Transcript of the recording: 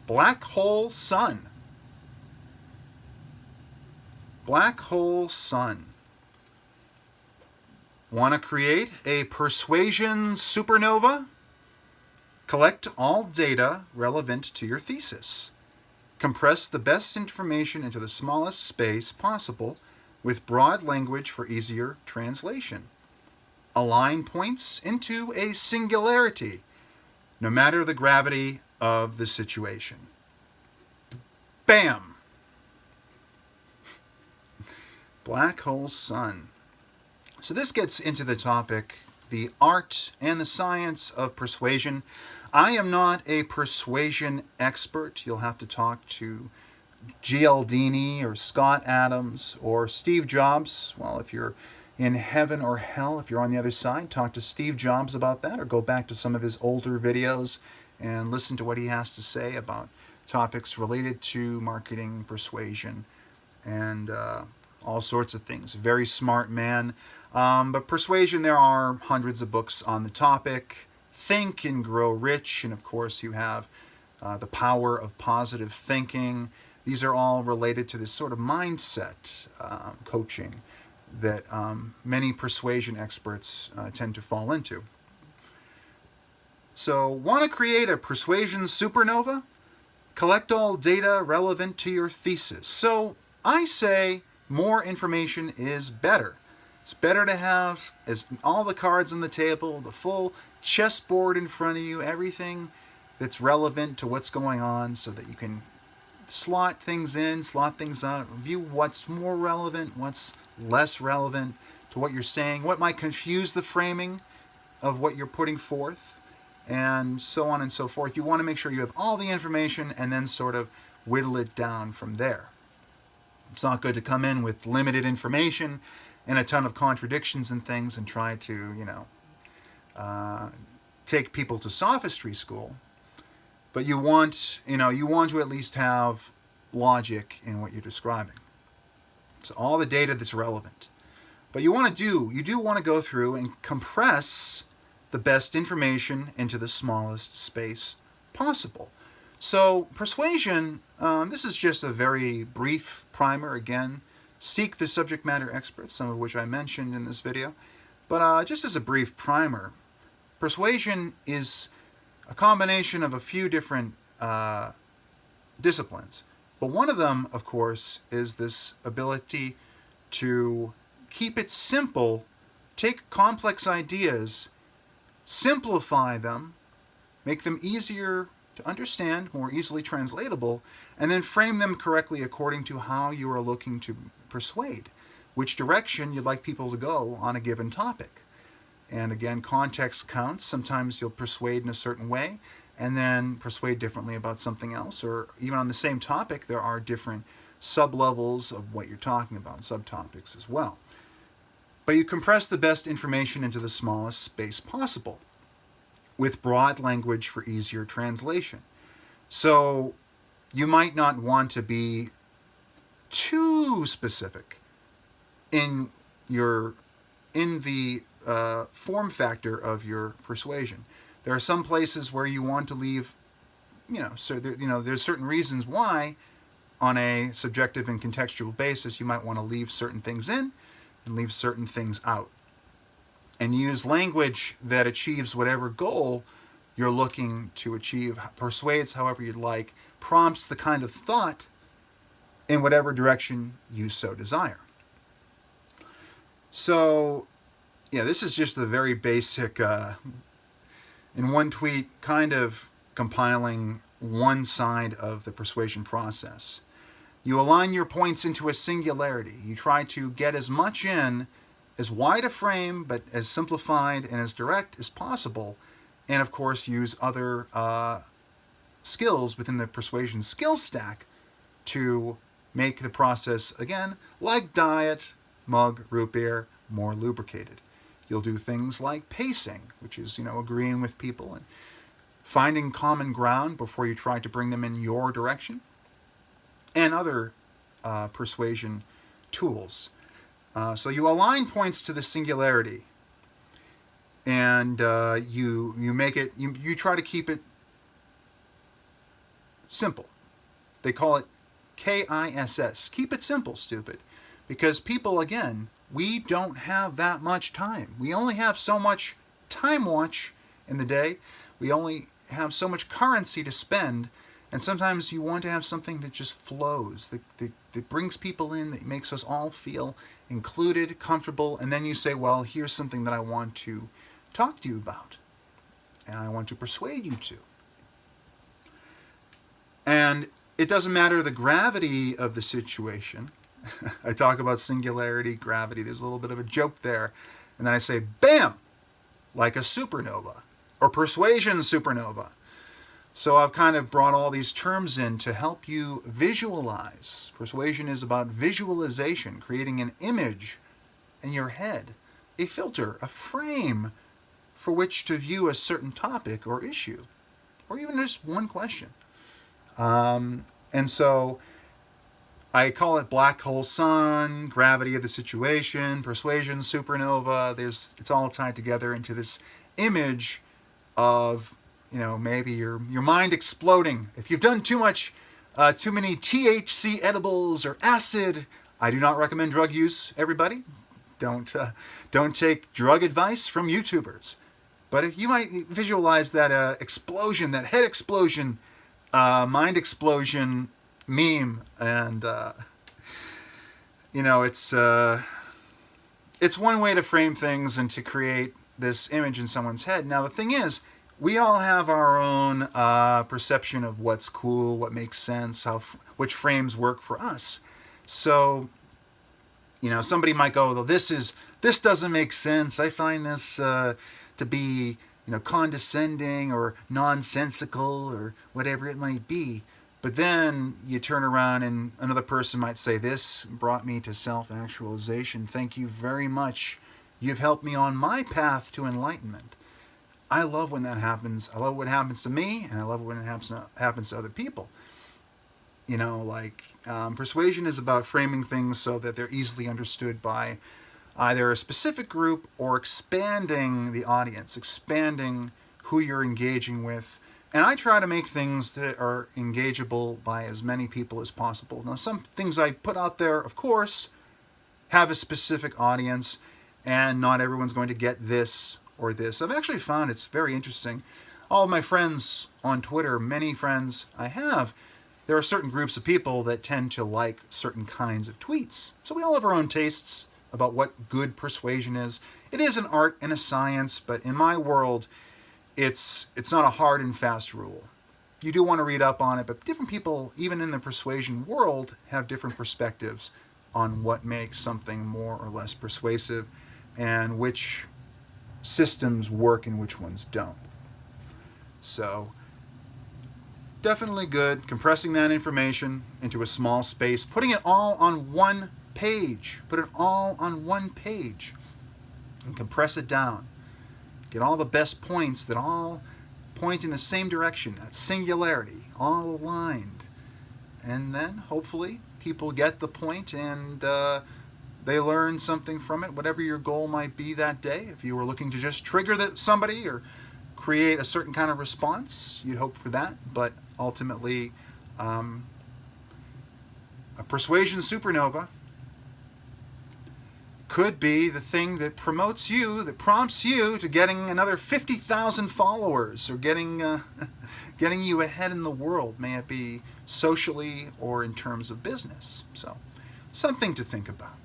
Black hole sun. Black hole sun. Want to create a persuasion supernova? Collect all data relevant to your thesis. Compress the best information into the smallest space possible with broad language for easier translation. Align points into a singularity, no matter the gravity of the situation. Bam! Black hole sun. So this gets into the topic, the art and the science of persuasion. I am not a persuasion expert. You'll have to talk to Gialdini or Scott Adams or Steve Jobs. Well, if you're in heaven or hell, if you're on the other side, talk to Steve Jobs about that, or go back to some of his older videos and listen to what he has to say about topics related to marketing, persuasion, and all sorts of things. Very smart man. But persuasion, there are hundreds of books on the topic. Think and Grow Rich, and of course you have The Power of Positive Thinking. These are all related to this sort of mindset coaching that many persuasion experts tend to fall into. So, want to create a persuasion supernova? Collect all data relevant to your thesis. So, I say more information is better. It's better to have all the cards on the table, the full chessboard in front of you, everything that's relevant to what's going on, so that you can slot things in, slot things out, view what's more relevant, what's less relevant to what you're saying, what might confuse the framing of what you're putting forth, and so on and so forth. You want to make sure you have all the information and then sort of whittle it down from there. It's not good to come in with limited information and a ton of contradictions and things and try to, take people to sophistry school. But you want to at least have logic in what you're describing. So all the data that's relevant. But you do want to go through and compress the best information into the smallest space possible. So persuasion, this is just a very brief primer. Again, seek the subject matter experts, some of which I mentioned in this video. But just as a brief primer, persuasion is a combination of a few different disciplines. But one of them, of course, is this ability to keep it simple, take complex ideas, simplify them, make them easier to understand, more easily translatable, and then frame them correctly according to how you are looking to persuade, which direction you'd like people to go on a given topic. And again, context counts. Sometimes you'll persuade in a certain way and then persuade differently about something else, or even on the same topic, there are different sub-levels of what you're talking about, subtopics as well. But you compress the best information into the smallest space possible with broad language for easier translation. So you might not want to be too specific in the form factor of your persuasion. There are some places where you want to leave, there's certain reasons why, on a subjective and contextual basis, you might want to leave certain things in and leave certain things out. And use language that achieves whatever goal you're looking to achieve, persuades however you'd like, prompts the kind of thought in whatever direction you so desire. So, this is just the very basic, in one tweet, kind of compiling one side of the persuasion process. You align your points into a singularity. You try to get as much in, as wide a frame, but as simplified and as direct as possible. And of course, use other skills within the persuasion skill stack to make the process, again, like diet, mug, root beer, more lubricated. You'll do things like pacing, which is, agreeing with people and finding common ground before you try to bring them in your direction, and other persuasion tools. So you align points to the singularity, and you make it. You try to keep it simple. They call it KISS. Keep it simple, stupid. Because people, again, we don't have that much time. We only have so much time watch in the day. We only have so much currency to spend. And sometimes you want to have something that just flows, that brings people in, that makes us all feel included, comfortable. And then you say, well, here's something that I want to talk to you about. And I want to persuade you to. And it doesn't matter the gravity of the situation. I talk about singularity, gravity. There's a little bit of a joke there. And then I say, bam, like a supernova or persuasion supernova. So I've kind of brought all these terms in to help you visualize. Persuasion is about visualization, creating an image in your head, a filter, a frame for which to view a certain topic or issue, or even just one question. And so I call it black hole sun, gravity of the situation, persuasion, supernova. It's all tied together into this image of, maybe your mind exploding. If you've done too many THC edibles or acid, I do not recommend drug use, everybody. Don't take drug advice from YouTubers. But if you might visualize that explosion, that head explosion, mind explosion meme, and it's one way to frame things and to create this image in someone's head. Now the thing is, we all have our own perception of what's cool, what makes sense, which frames work for us. So, somebody might go, well, this doesn't make sense. I find this to be, condescending or nonsensical or whatever it might be. But then you turn around and another person might say, this brought me to self-actualization. Thank you very much. You've helped me on my path to enlightenment. I love when that happens. I love when it happens to me, and I love when it happens to other people. Persuasion is about framing things so that they're easily understood by either a specific group or expanding the audience, expanding who you're engaging with. And I try to make things that are engageable by as many people as possible. Now, some things I put out there, of course, have a specific audience, and not everyone's going to get this or this. I've actually found it's very interesting. All of my friends on Twitter, many friends I have, there are certain groups of people that tend to like certain kinds of tweets. So we all have our own tastes about what good persuasion is. It is an art and a science, but in my world, it's not a hard and fast rule. You do want to read up on it, but different people, even in the persuasion world, have different perspectives on what makes something more or less persuasive and which systems work and which ones don't. So, definitely good compressing that information into a small space, putting it all on one page. Put it all on one page and compress it down. Get all the best points that all point in the same direction, that singularity, all aligned. And then, hopefully, people get the point and they learn something from it, whatever your goal might be that day. If you were looking to just trigger somebody or create a certain kind of response, you'd hope for that. But ultimately, a persuasion supernova could be the thing that promotes you, that prompts you to getting another 50,000 followers or getting you ahead in the world, may it be socially or in terms of business. So, something to think about.